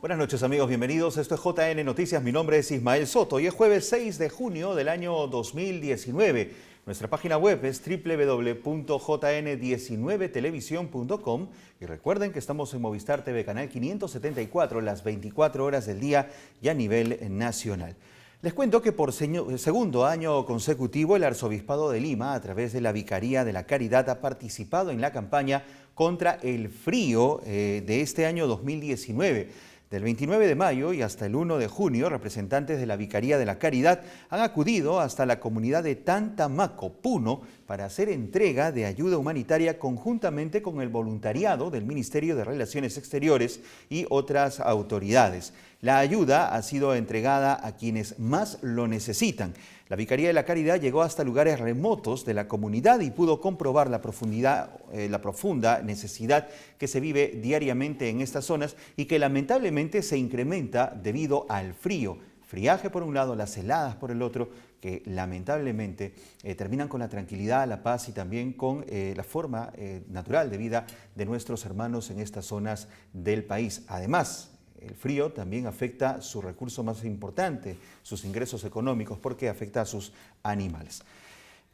Buenas noches amigos, bienvenidos. Esto es JN Noticias, mi nombre es Ismael Soto y es jueves 6 de junio del año 2019. Nuestra página web es www.jn19televisión.com y recuerden que estamos en Movistar TV Canal 574 las 24 horas del día y a nivel nacional. Les cuento que por segundo año consecutivo el Arzobispado de Lima, a través de la Vicaría de la Caridad, ha participado en la campaña contra el frío de este año 2019. Del 29 de mayo y hasta el 1 de junio, representantes de la Vicaría de la Caridad han acudido hasta la comunidad de Tantamaco, Puno, para hacer entrega de ayuda humanitaria conjuntamente con el voluntariado del Ministerio de Relaciones Exteriores y otras autoridades. La ayuda ha sido entregada a quienes más lo necesitan. La Vicaría de la Caridad llegó hasta lugares remotos de la comunidad y pudo comprobar la profunda necesidad que se vive diariamente en estas zonas y que lamentablemente se incrementa debido al frío. Friaje por un lado, las heladas por el otro, que lamentablemente terminan con la tranquilidad, la paz y también con la forma natural de vida de nuestros hermanos en estas zonas del país. Además, el frío también afecta su recurso más importante, sus ingresos económicos, porque afecta a sus animales.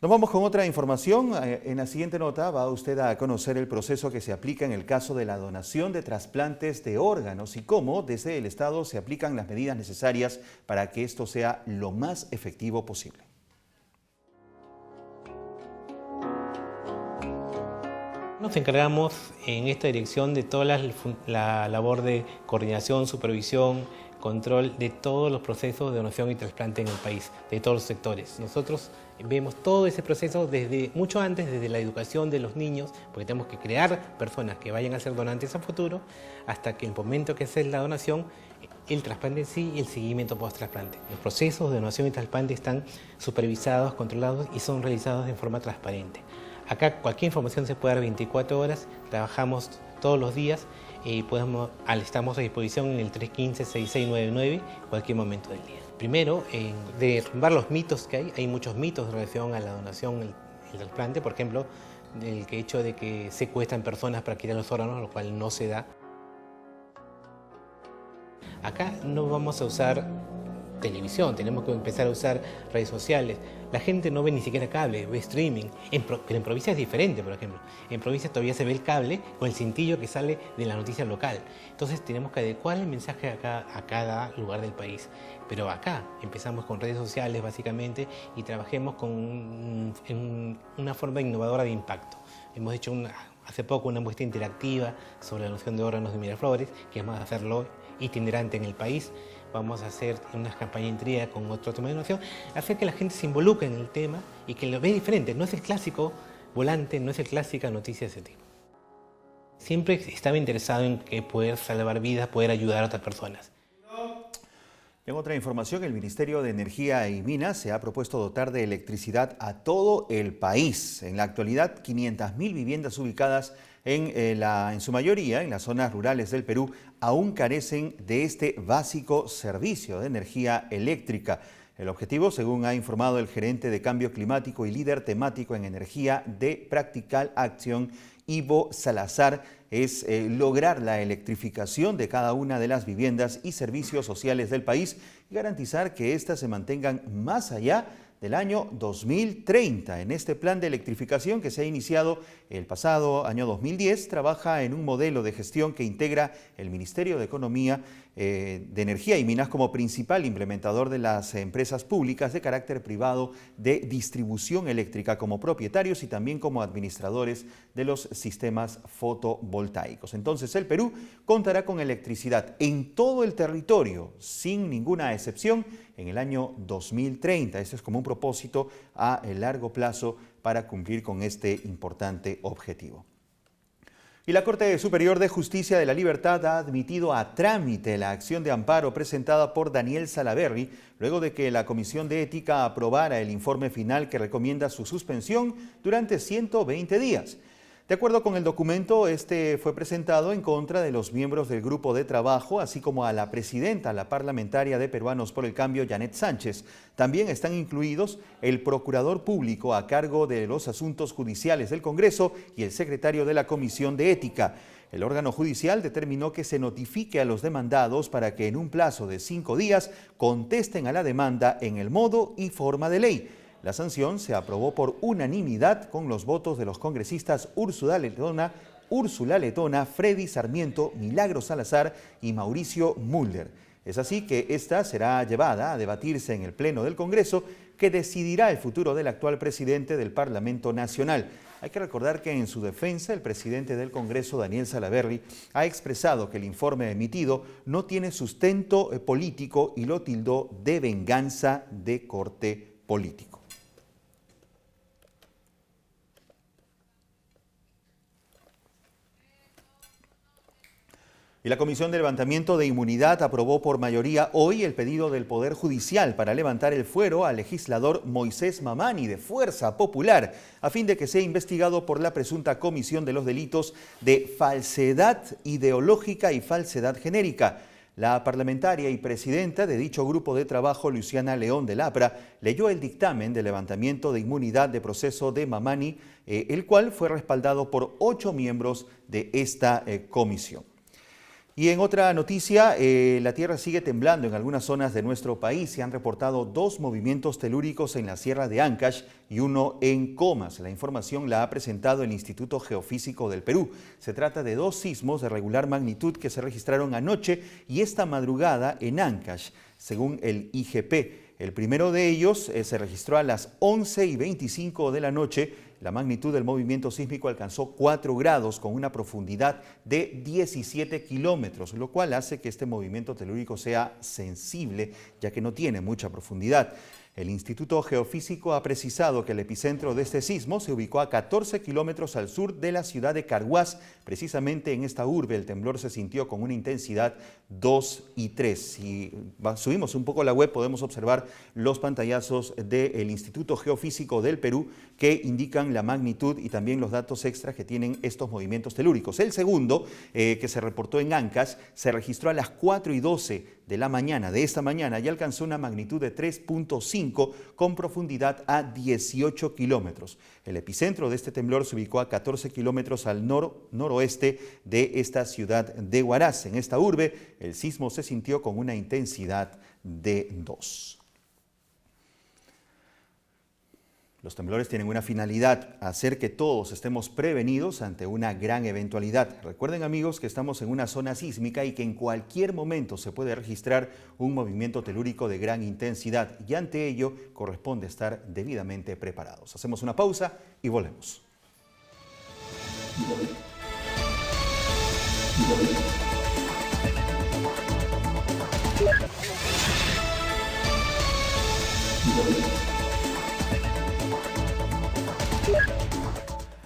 Nos vamos con otra información. En la siguiente nota va usted a conocer el proceso que se aplica en el caso de la donación de trasplantes de órganos y cómo desde el Estado se aplican las medidas necesarias para que esto sea lo más efectivo posible. Nos encargamos en esta dirección de toda la labor de coordinación, supervisión, control de todos los procesos de donación y trasplante en el país, de todos los sectores. Nosotros vemos todo ese proceso desde mucho antes, desde la educación de los niños, porque tenemos que crear personas que vayan a ser donantes a futuro, hasta que el momento que hace la donación, el trasplante en sí y el seguimiento post-trasplante. Los procesos de donación y trasplante están supervisados, controlados y son realizados de forma transparente. Acá cualquier información se puede dar 24 horas, trabajamos todos los días y estamos a disposición en el 315-6699 cualquier momento del día. Primero, derrumbar los mitos que hay muchos mitos en relación a la donación, el trasplante, por ejemplo, el hecho de que secuestran personas para quitar los órganos, lo cual no se da. Acá no vamos a usar televisión, tenemos que empezar a usar redes sociales. La gente no ve ni siquiera cable, ve streaming, pero en provincia es diferente, por ejemplo. En provincia todavía se ve el cable con el cintillo que sale de la noticia local. Entonces tenemos que adecuar el mensaje a cada lugar del país. Pero acá empezamos con redes sociales básicamente y trabajemos en una forma innovadora de impacto. Hemos hecho hace poco una muestra interactiva sobre la donación de órganos de Miraflores, que vamos a hacerlo itinerante en el país. Vamos a hacer una campaña intriga con otro tema de donación, hacer que la gente se involucre en el tema y que lo vea diferente. No es el clásico volante, no es el clásica noticia de ese tipo. Siempre estaba interesado en poder salvar vidas, poder ayudar a otras personas. En otra información, el Ministerio de Energía y Minas se ha propuesto dotar de electricidad a todo el país. En la actualidad, 500.000 viviendas ubicadas en su mayoría en las zonas rurales del Perú aún carecen de este básico servicio de energía eléctrica. El objetivo, según ha informado el gerente de Cambio Climático y líder temático en energía de Practical Action, Ivo Salazar, es lograr la electrificación de cada una de las viviendas y servicios sociales del país y garantizar que éstas se mantengan más allá del año 2030. En este plan de electrificación que se ha iniciado el pasado año 2010, trabaja en un modelo de gestión que integra el Ministerio de Economía, de Energía y Minas como principal implementador de las empresas públicas de carácter privado de distribución eléctrica como propietarios y también como administradores de los sistemas fotovoltaicos. Entonces el Perú contará con electricidad en todo el territorio, sin ninguna excepción, en el año 2030. Este es como un propósito a largo plazo para cumplir con este importante objetivo. Y la Corte Superior de Justicia de la Libertad ha admitido a trámite la acción de amparo presentada por Daniel Salaverry, luego de que la Comisión de Ética aprobara el informe final que recomienda su suspensión durante 120 días. De acuerdo con el documento, este fue presentado en contra de los miembros del grupo de trabajo, así como a la presidenta, la parlamentaria de Peruanos por el Cambio, Janet Sánchez. También están incluidos el procurador público a cargo de los asuntos judiciales del Congreso y el secretario de la Comisión de Ética. El órgano judicial determinó que se notifique a los demandados para que en un plazo de 5 días contesten a la demanda en el modo y forma de ley. La sanción se aprobó por unanimidad con los votos de los congresistas Úrsula Letona, Freddy Sarmiento, Milagros Salazar y Mauricio Mulder. Es así que esta será llevada a debatirse en el Pleno del Congreso, que decidirá el futuro del actual presidente del Parlamento Nacional. Hay que recordar que en su defensa, el presidente del Congreso, Daniel Salaverry, ha expresado que el informe emitido no tiene sustento político y lo tildó de venganza de corte político. Y la Comisión de Levantamiento de Inmunidad aprobó por mayoría hoy el pedido del Poder Judicial para levantar el fuero al legislador Moisés Mamani de Fuerza Popular, a fin de que sea investigado por la presunta comisión de los delitos de falsedad ideológica y falsedad genérica. La parlamentaria y presidenta de dicho grupo de trabajo, Luciana León de Lapra, leyó el dictamen de levantamiento de inmunidad de proceso de Mamani, el cual fue respaldado por 8 miembros de esta comisión. Y en otra noticia, la tierra sigue temblando en algunas zonas de nuestro país. Se han reportado 2 movimientos telúricos en la Sierra de Ancash y uno en Comas. La información la ha presentado el Instituto Geofísico del Perú. Se trata de 2 sismos de regular magnitud que se registraron anoche y esta madrugada en Ancash, según el IGP. El primero de ellos se registró a las 11:25 de la noche. La magnitud del movimiento sísmico alcanzó 4 grados con una profundidad de 17 kilómetros, lo cual hace que este movimiento telúrico sea sensible, ya que no tiene mucha profundidad. El Instituto Geofísico ha precisado que el epicentro de este sismo se ubicó a 14 kilómetros al sur de la ciudad de Carhuaz. Precisamente en esta urbe el temblor se sintió con una intensidad 2 y 3. Si subimos un poco la web podemos observar los pantallazos del Instituto Geofísico del Perú que indican la magnitud y también los datos extras que tienen estos movimientos telúricos. El segundo, que se reportó en Ancash, se registró a las 4:12 de la mañana, de esta mañana, y alcanzó una magnitud de 3.5 con profundidad a 18 kilómetros. El epicentro de este temblor se ubicó a 14 kilómetros al noroeste de esta ciudad de Huaraz. En esta urbe, el sismo se sintió con una intensidad de 2. Los temblores tienen una finalidad, hacer que todos estemos prevenidos ante una gran eventualidad. Recuerden, amigos, que estamos en una zona sísmica y que en cualquier momento se puede registrar un movimiento telúrico de gran intensidad y ante ello corresponde estar debidamente preparados. Hacemos una pausa y volvemos.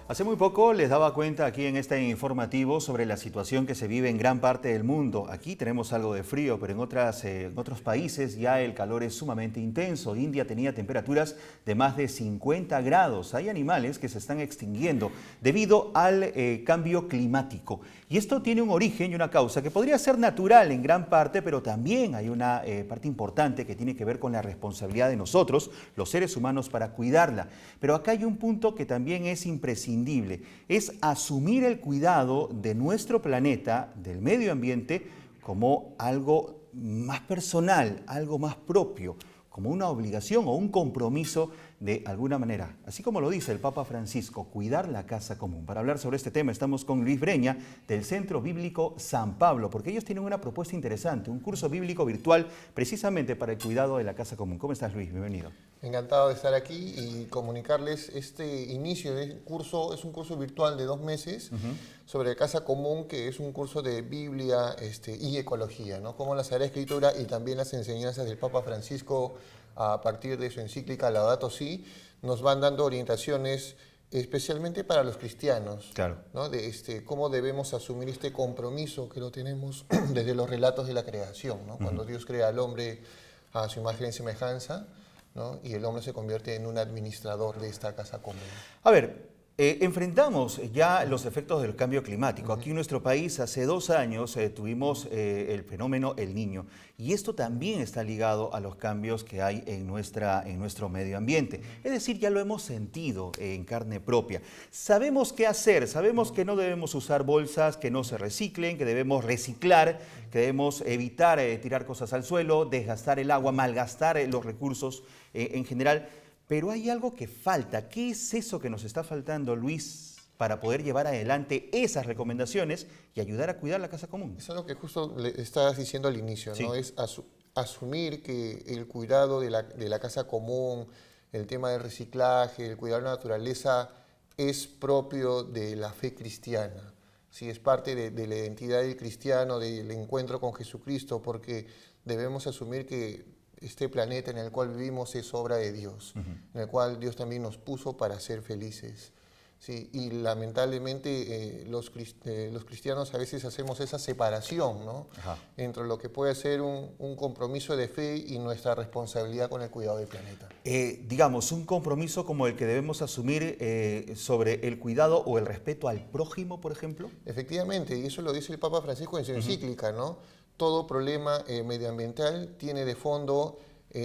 Hace muy poco les daba cuenta aquí en este informativo sobre la situación que se vive en gran parte del mundo. Aquí tenemos algo de frío, pero en otros países ya el calor es sumamente intenso. India tenía temperaturas de más de 50 grados. Hay animales que se están extinguiendo debido al cambio climático. Y esto tiene un origen y una causa que podría ser natural en gran parte, pero también hay una parte importante que tiene que ver con la responsabilidad de nosotros, los seres humanos, para cuidarla. Pero acá hay un punto que también es imprescindible. Es asumir el cuidado de nuestro planeta, del medio ambiente, como algo más personal, algo más propio, como una obligación o un compromiso de alguna manera. Así como lo dice el Papa Francisco, cuidar la casa común. Para hablar sobre este tema estamos con Luis Breña del Centro Bíblico San Pablo, porque ellos tienen una propuesta interesante, un curso bíblico virtual precisamente para el cuidado de la casa común. ¿Cómo estás, Luis? Bienvenido. Encantado de estar aquí y comunicarles este inicio de curso. Es un curso virtual de 2 meses sobre Casa Común, que es un curso de Biblia y ecología, ¿no? Como la Sagrada Escritura y también las enseñanzas del Papa Francisco a partir de su encíclica Laudato Si, nos van dando orientaciones especialmente para los cristianos, claro, ¿no? De cómo debemos asumir este compromiso que lo tenemos desde los relatos de la creación, ¿no? Cuando Dios crea al hombre a su imagen y semejanza, ¿no? Y el hombre se convierte en un administrador de esta casa común. A ver, Enfrentamos ya los efectos del cambio climático. Aquí en nuestro país hace 2 años tuvimos el fenómeno El Niño y esto también está ligado a los cambios que hay en nuestro medio ambiente. Es decir, ya lo hemos sentido en carne propia. Sabemos qué hacer, sabemos que no debemos usar bolsas que no se reciclen, que debemos reciclar, que debemos evitar tirar cosas al suelo, desgastar el agua, malgastar los recursos en general. Pero hay algo que falta. ¿Qué es eso que nos está faltando, Luis, para poder llevar adelante esas recomendaciones y ayudar a cuidar la casa común? Eso es lo que justo le estabas diciendo al inicio, Sí. ¿no? Es asumir que el cuidado de la casa común, el tema del reciclaje, el cuidar la naturaleza, es propio de la fe cristiana. Sí, es parte de la identidad del cristiano, del encuentro con Jesucristo, porque debemos asumir que este planeta en el cual vivimos es obra de Dios, en el cual Dios también nos puso para ser felices. Sí, y lamentablemente los cristianos a veces hacemos esa separación, ¿no? Ajá. Entre lo que puede ser un compromiso de fe y nuestra responsabilidad con el cuidado del planeta. Digamos, un compromiso como el que debemos asumir sobre el cuidado o el respeto al prójimo, por ejemplo. Efectivamente, y eso lo dice el Papa Francisco en su encíclica, ¿no? Todo problema medioambiental tiene de fondo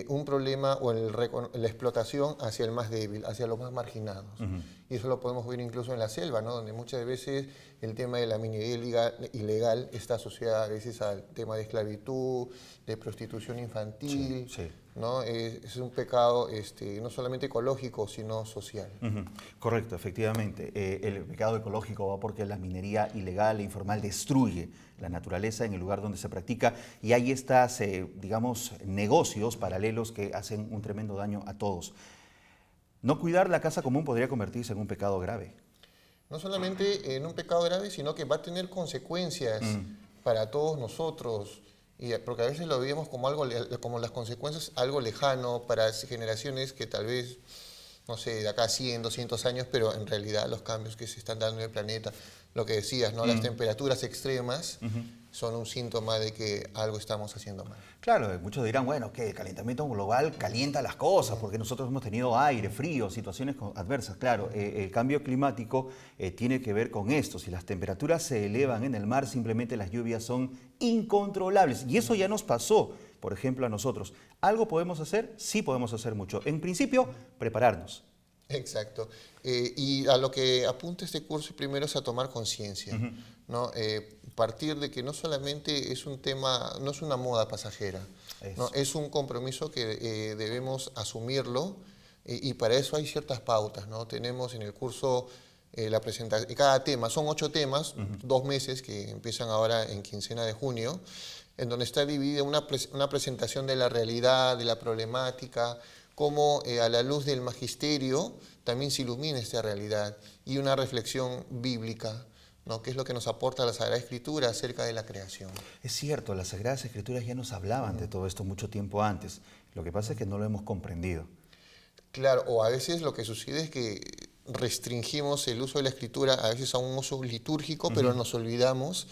un problema o la explotación hacia el más débil, hacia los más marginados. Y eso lo podemos ver incluso en la selva, ¿no? Donde muchas veces el tema de la minería ilegal está asociada a veces al tema de esclavitud, de prostitución infantil, Sí, sí. ¿no? Es un pecado no solamente ecológico, sino social. Correcto, efectivamente. El pecado ecológico va porque la minería ilegal e informal destruye la naturaleza en el lugar donde se practica y hay estas, digamos, negocios paralelos que hacen un tremendo daño a todos. No cuidar la casa común podría convertirse en un pecado grave. No solamente en un pecado grave, sino que va a tener consecuencias para todos nosotros. Porque a veces lo vemos como como las consecuencias algo lejano para generaciones que tal vez, no sé, de acá a 100, 200 años, pero en realidad los cambios que se están dando en el planeta, lo que decías, ¿no? Las temperaturas extremas son un síntoma de que algo estamos haciendo mal. Claro, muchos dirán, bueno, que el calentamiento global calienta las cosas porque nosotros hemos tenido aire, frío, situaciones adversas. Claro, el cambio climático tiene que ver con esto. Si las temperaturas se elevan en el mar, simplemente las lluvias son incontrolables. Y eso ya nos pasó, por ejemplo, a nosotros. ¿Algo podemos hacer? Sí podemos hacer mucho. En principio, prepararnos. Exacto. Y a lo que apunta este curso primero es a tomar conciencia, ¿no? Partir de que no solamente es un tema, no es una moda pasajera, ¿no? Es un compromiso que debemos asumirlo y para eso hay ciertas pautas, ¿no? Tenemos en el curso la presentación, cada tema, son 8 temas, 2 meses que empiezan ahora en quincena de junio, en donde está dividida una presentación de la realidad, de la problemática, cómo a la luz del magisterio también se ilumina esta realidad y una reflexión bíblica, ¿no? Que es lo que nos aporta la Sagrada Escritura acerca de la creación. Es cierto, las Sagradas Escrituras ya nos hablaban de todo esto mucho tiempo antes. Lo que pasa es que no lo hemos comprendido. Claro, o a veces lo que sucede es que restringimos el uso de la Escritura a veces a un uso litúrgico, pero nos olvidamos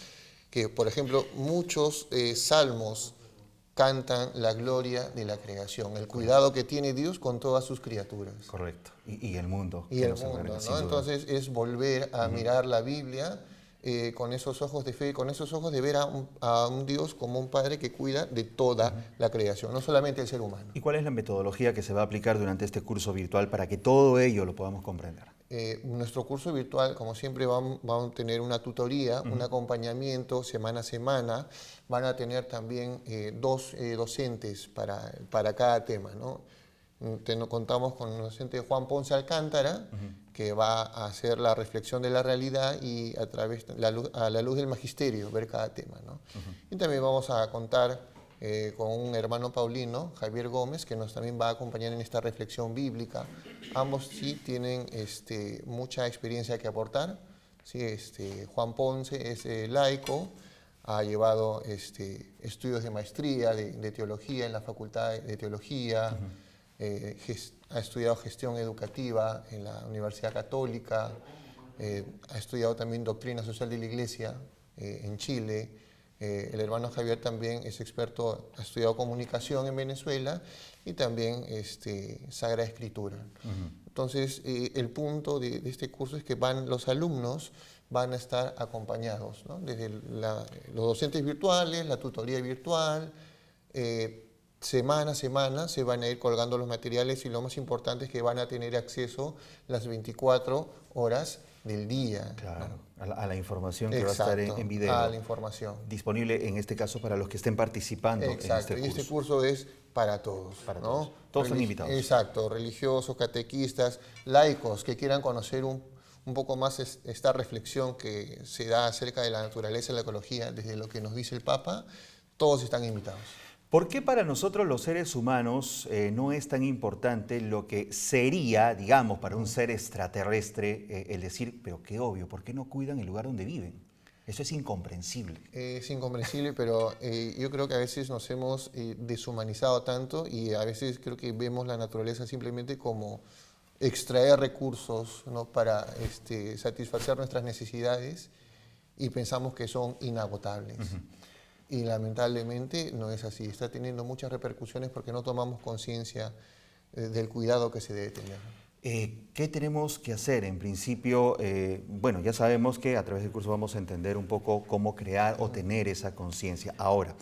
que, por ejemplo, muchos salmos cantan la gloria de la creación, el cuidado que tiene Dios con todas sus criaturas. Correcto. Y el mundo. Y que el nos mundo, alberga, ¿no? sin duda. Entonces es volver a mirar la Biblia con esos ojos de fe, con esos ojos de ver a un Dios como un Padre que cuida de toda la creación, no solamente el ser humano. ¿Y cuál es la metodología que se va a aplicar durante este curso virtual para que todo ello lo podamos comprender? Nuestro curso virtual, como siempre, vamos a tener una tutoría, un acompañamiento semana a semana. Van a tener también 2 docentes para cada tema, ¿no? Contamos con el docente Juan Ponce Alcántara, que va a hacer la reflexión de la realidad y a la luz del magisterio ver cada tema, ¿no? Y también vamos a contar con un hermano paulino, Javier Gómez, que nos también va a acompañar en esta reflexión bíblica. Ambos sí tienen mucha experiencia que aportar. Sí, Juan Ponce es laico, ha llevado estudios de maestría de teología en la Facultad de Teología, ha estudiado gestión educativa en la Universidad Católica, ha estudiado también doctrina social de la Iglesia en Chile. El hermano Javier también es experto, ha estudiado comunicación en Venezuela y también Sagrada Escritura. Entonces, el punto de este curso es que los alumnos van a estar acompañados, ¿no? Desde los docentes virtuales, la tutoría virtual, semana a semana se van a ir colgando los materiales y lo más importante es que van a tener acceso las 24 horas del día. Claro, ¿no? a la información que Exacto, va a estar en video. a la información. Disponible en este caso para los que estén participando Exacto, en este curso. y este curso es para todos. Para ¿no? todos. Todos son invitados. Exacto, religiosos, catequistas, laicos que quieran conocer un poco más esta reflexión que se da acerca de la naturaleza y la ecología desde lo que nos dice el Papa, todos están invitados. ¿Por qué para nosotros los seres humanos no es tan importante lo que sería, digamos, para un ser extraterrestre, el decir, pero qué obvio, ¿por qué no cuidan el lugar donde viven? Eso es incomprensible. Es incomprensible, pero yo creo que a veces nos hemos deshumanizado tanto y a veces creo que vemos la naturaleza simplemente como extraer recursos, ¿no? Para satisfacer nuestras necesidades y pensamos que son inagotables. Y lamentablemente no es así, está teniendo muchas repercusiones porque no tomamos conciencia del cuidado que se debe tener. ¿Qué tenemos que hacer? En principio, bueno, ya sabemos que a través del curso vamos a entender un poco cómo crear o tener esa conciencia. Ahora,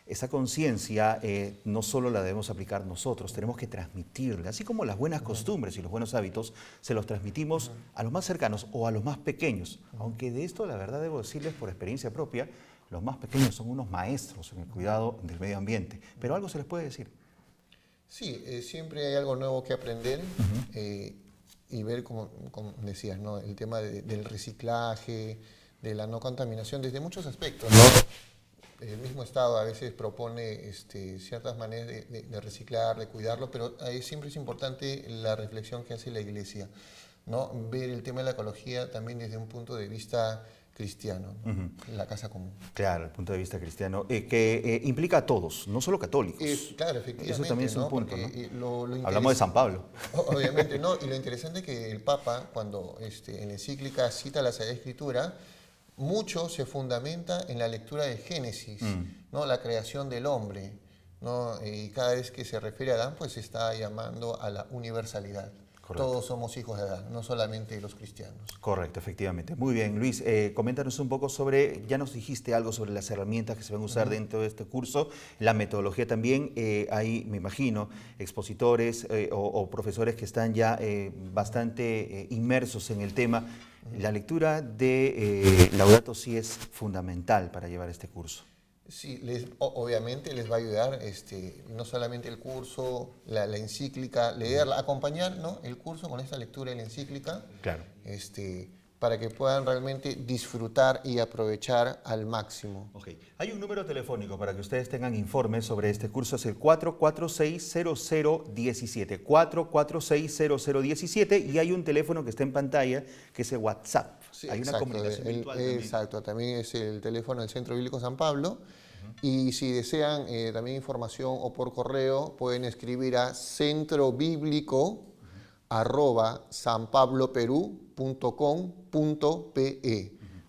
esa conciencia no solo la debemos aplicar nosotros, tenemos que transmitirla, así como las buenas costumbres y los buenos hábitos se los transmitimos a los más cercanos o a los más pequeños. Aunque de esto, la verdad, debo decirles por experiencia propia, los más pequeños son unos maestros en el cuidado del medio ambiente, pero algo se les puede decir. Sí, siempre hay algo nuevo que aprender y ver, como decías, ¿no? El tema del reciclaje, de la no contaminación, desde muchos aspectos, ¿no? El mismo Estado a veces propone ciertas maneras de reciclar, de cuidarlo, pero siempre es importante la reflexión que hace la Iglesia, ¿no? Ver el tema de la ecología también desde un punto de vista cristiano, ¿no? La casa común. Claro, el punto de vista cristiano, que implica a todos, no solo católicos. Claro, efectivamente. Eso también es un punto, porque, ¿no? lo Hablamos de San Pablo. Obviamente, ¿no? Y lo interesante es que el Papa, cuando en la encíclica cita la Sagrada Escritura, mucho se fundamenta en la lectura de Génesis, ¿no? La creación del hombre, ¿no? Y cada vez que se refiere a Adán, pues se está llamando a la universalidad. Correcto. Todos somos hijos de Adán, no solamente los cristianos. Correcto, efectivamente. Muy bien, Luis, coméntanos un poco sobre, ya nos dijiste algo sobre las herramientas que se van a usar dentro de este curso, la metodología también, hay, me imagino, expositores o profesores que están ya bastante inmersos en el tema. La lectura de Laudato Si es fundamental para llevar este curso. Sí, obviamente les va a ayudar no solamente el curso, la encíclica, leerla, acompañar, ¿no? El curso con esta lectura de la encíclica, claro. Para que puedan realmente disfrutar y aprovechar al máximo. Okay. Hay un número telefónico para que ustedes tengan informes sobre este curso, es el 446-0017, 446-0017 y hay un teléfono que está en pantalla que es el WhatsApp. Sí, hay exacto, una comunicación virtual también. Exacto, también es el teléfono del Centro Bíblico San Pablo. Y si desean también información o por correo, pueden escribir a centrobiblico@sanpabloperú.com.pe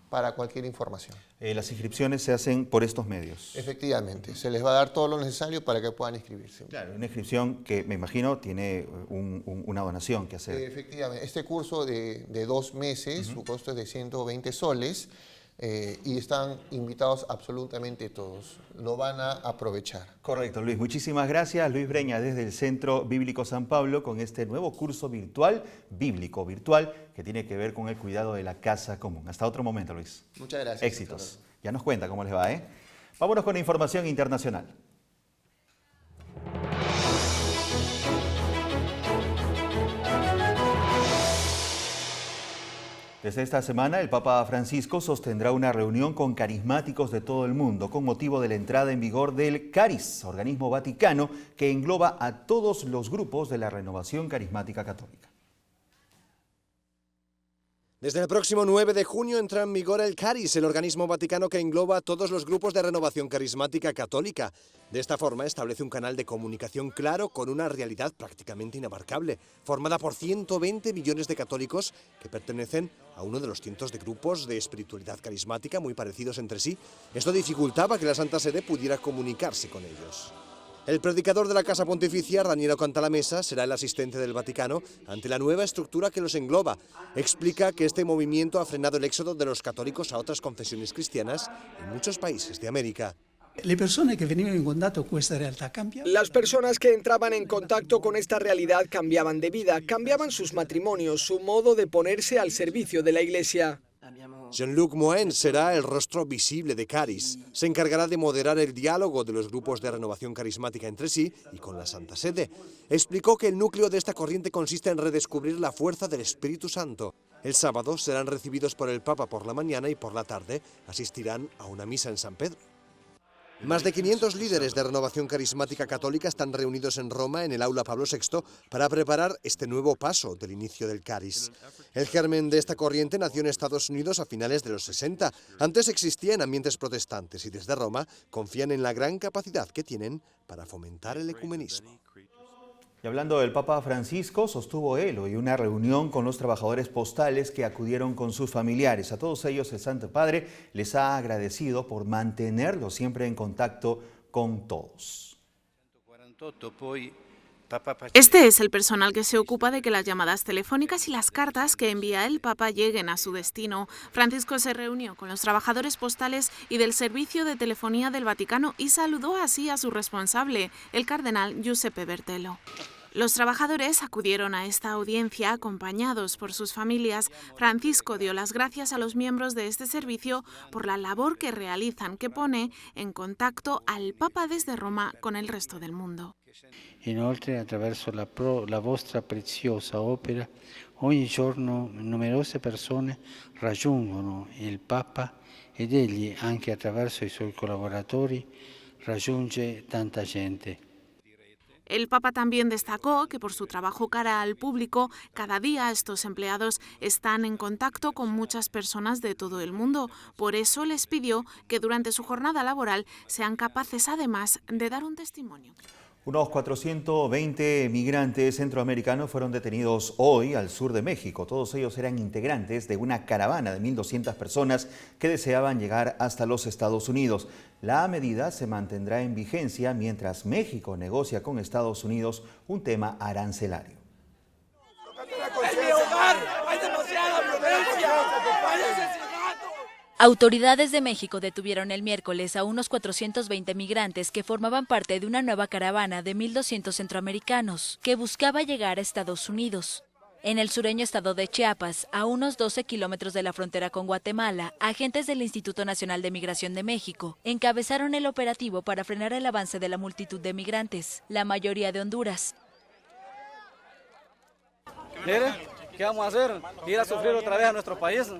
para cualquier información. Las inscripciones se hacen por estos medios. Efectivamente, se les va a dar todo lo necesario para que puedan inscribirse. Claro, una inscripción que me imagino tiene una donación que hacer. Efectivamente, este curso de 2 meses, su costo es de 120 soles y están invitados absolutamente todos. Lo van a aprovechar. Correcto, Luis. Muchísimas gracias. Luis Breña desde el Centro Bíblico San Pablo con este nuevo curso virtual, bíblico virtual, que tiene que ver con el cuidado de la casa común. Hasta otro momento, Luis. Muchas gracias. Éxitos. Ya nos cuenta cómo les va, ¿eh? Vámonos con información internacional. Desde esta semana, el Papa Francisco sostendrá una reunión con carismáticos de todo el mundo con motivo de la entrada en vigor del CARIS, organismo vaticano que engloba a todos los grupos de la renovación carismática católica. Desde el próximo 9 de junio entra en vigor el Caris, el organismo vaticano que engloba a todos los grupos de renovación carismática católica. De esta forma establece un canal de comunicación claro con una realidad prácticamente inabarcable, formada por 120 millones de católicos que pertenecen a uno de los cientos de grupos de espiritualidad carismática muy parecidos entre sí. Esto dificultaba que la Santa Sede pudiera comunicarse con ellos. El predicador de la Casa Pontificia, Raniero Cantalamessa, será el asistente del Vaticano ante la nueva estructura que los engloba. Explica que este movimiento ha frenado el éxodo de los católicos a otras confesiones cristianas en muchos países de América. Las personas que entraban en contacto con esta realidad cambiaban de vida, cambiaban sus matrimonios, su modo de ponerse al servicio de la Iglesia. Jean-Luc Moen será el rostro visible de Caris. Se encargará de moderar el diálogo de los grupos de renovación carismática entre sí y con la Santa Sede. Explicó que el núcleo de esta corriente consiste en redescubrir la fuerza del Espíritu Santo. El sábado serán recibidos por el Papa por la mañana y por la tarde asistirán a una misa en San Pedro. Más de 500 líderes de renovación carismática católica están reunidos en Roma en el Aula Pablo VI para preparar este nuevo paso del inicio del Caris. El germen de esta corriente nació en Estados Unidos a finales de los 60. Antes existía en ambientes protestantes y desde Roma confían en la gran capacidad que tienen para fomentar el ecumenismo. Y hablando del Papa Francisco, sostuvo él hoy una reunión con los trabajadores postales que acudieron con sus familiares. A todos ellos el Santo Padre les ha agradecido por mantenerlos siempre en contacto con todos. Este es el personal que se ocupa de que las llamadas telefónicas y las cartas que envía el Papa lleguen a su destino. Francisco se reunió con los trabajadores postales y del Servicio de Telefonía del Vaticano y saludó así a su responsable, el cardenal Giuseppe Bertelo. Los trabajadores acudieron a esta audiencia acompañados por sus familias. Francisco dio las gracias a los miembros de este servicio por la labor que realizan, que pone en contacto al Papa desde Roma con el resto del mundo. Inoltre, attraverso la vostra preziosa opera, ogni giorno numerose persone raggiungono il Papa ed egli, anche attraverso i suoi collaboratori, raggiunge tanta gente. El Papa también destacó que por su trabajo cara al público, cada día estos empleados están en contacto con muchas personas de todo el mundo. Por eso les pidió que durante su jornada laboral sean capaces además de dar un testimonio. Unos 420 migrantes centroamericanos fueron detenidos hoy al sur de México. Todos ellos eran integrantes de una caravana de 1.200 personas que deseaban llegar hasta los Estados Unidos. La medida se mantendrá en vigencia mientras México negocia con Estados Unidos un tema arancelario. ¡En mi hogar hay demasiada violencia! Autoridades de México detuvieron el miércoles a unos 420 migrantes que formaban parte de una nueva caravana de 1.200 centroamericanos que buscaba llegar a Estados Unidos. En el sureño estado de Chiapas, a unos 12 kilómetros de la frontera con Guatemala, agentes del Instituto Nacional de Migración de México encabezaron el operativo para frenar el avance de la multitud de migrantes, la mayoría de Honduras. Mire, ¿qué vamos a hacer? Ir a sufrir otra vez a nuestro país.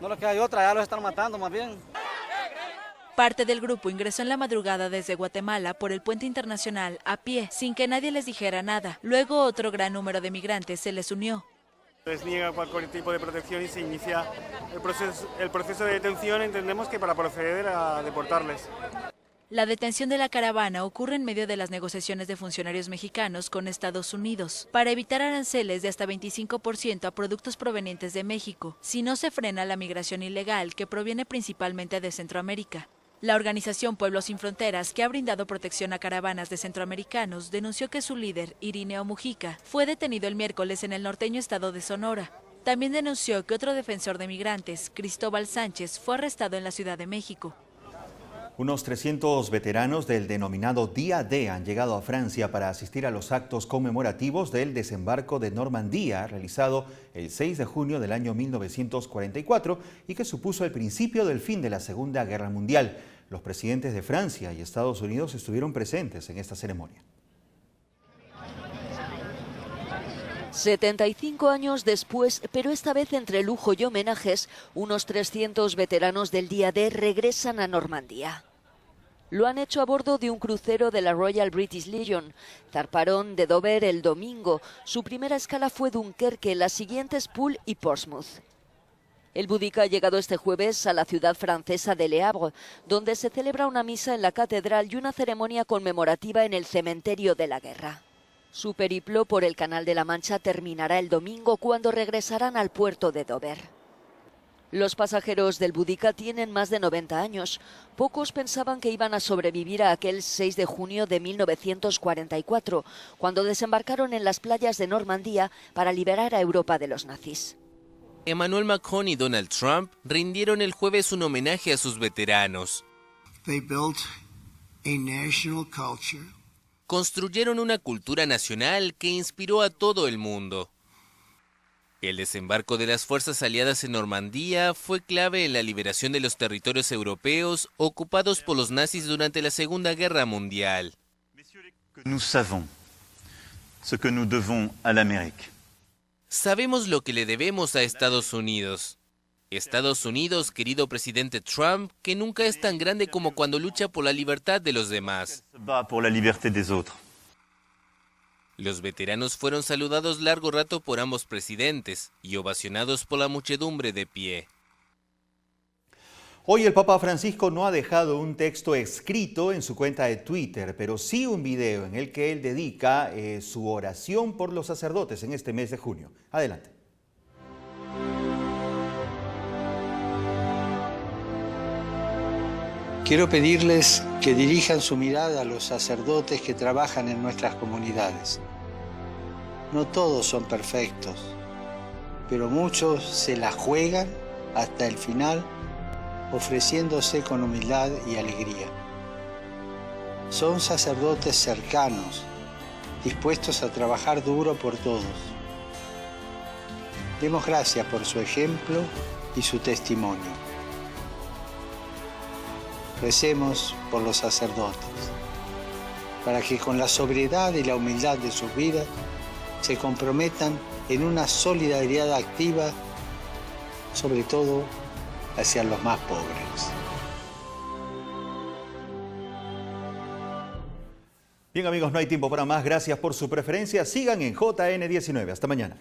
No lo que hay otra, ya los están matando más bien. Parte del grupo ingresó en la madrugada desde Guatemala por el puente internacional a pie, sin que nadie les dijera nada. Luego otro gran número de migrantes se les unió. Les niega cualquier tipo de protección y se inicia el proceso de detención, entendemos que para proceder a deportarles. La detención de la caravana ocurre en medio de las negociaciones de funcionarios mexicanos con Estados Unidos para evitar aranceles de hasta 25% a productos provenientes de México, si no se frena la migración ilegal que proviene principalmente de Centroamérica. La organización Pueblos Sin Fronteras, que ha brindado protección a caravanas de centroamericanos, denunció que su líder, Irineo Mujica, fue detenido el miércoles en el norteño estado de Sonora. También denunció que otro defensor de migrantes, Cristóbal Sánchez, fue arrestado en la Ciudad de México. Unos 300 veteranos del denominado Día D han llegado a Francia para asistir a los actos conmemorativos del desembarco de Normandía, realizado el 6 de junio del año 1944 y que supuso el principio del fin de la Segunda Guerra Mundial. Los presidentes de Francia y Estados Unidos estuvieron presentes en esta ceremonia. 75 años después, pero esta vez entre lujo y homenajes, unos 300 veteranos del Día D regresan a Normandía. Lo han hecho a bordo de un crucero de la Royal British Legion. Zarparon de Dover el domingo. Su primera escala fue Dunkerque, las siguientes Poole y Portsmouth. El Boudica ha llegado este jueves a la ciudad francesa de Le Havre, donde se celebra una misa en la catedral y una ceremonia conmemorativa en el cementerio de la guerra. Su periplo por el Canal de la Mancha terminará el domingo cuando regresarán al puerto de Dover. Los pasajeros del Boudica tienen más de 90 años. Pocos pensaban que iban a sobrevivir a aquel 6 de junio de 1944, cuando desembarcaron en las playas de Normandía para liberar a Europa de los nazis. Emmanuel Macron y Donald Trump rindieron el jueves un homenaje a sus veteranos. Construyeron una cultura nacional que inspiró a todo el mundo. El desembarco de las fuerzas aliadas en Normandía fue clave en la liberación de los territorios europeos ocupados por los nazis durante la Segunda Guerra Mundial. Nous savons ce que nous devons à l'Amérique. Sabemos lo que le debemos a Estados Unidos. Estados Unidos, querido presidente Trump, que nunca es tan grande como cuando lucha por la libertad de los demás. Los veteranos fueron saludados largo rato por ambos presidentes y ovacionados por la muchedumbre de pie. Hoy el Papa Francisco no ha dejado un texto escrito en su cuenta de Twitter, pero sí un video en el que él dedica su oración por los sacerdotes en este mes de junio. Adelante. Quiero pedirles que dirijan su mirada a los sacerdotes que trabajan en nuestras comunidades. No todos son perfectos, pero muchos se la juegan hasta el final, ofreciéndose con humildad y alegría. Son sacerdotes cercanos, dispuestos a trabajar duro por todos. Demos gracias por su ejemplo y su testimonio. Recemos por los sacerdotes, para que con la sobriedad y la humildad de sus vidas se comprometan en una solidaridad activa, sobre todo hacia los más pobres. Bien amigos, no hay tiempo para más. Gracias por su preferencia. Sigan en JN19. Hasta mañana.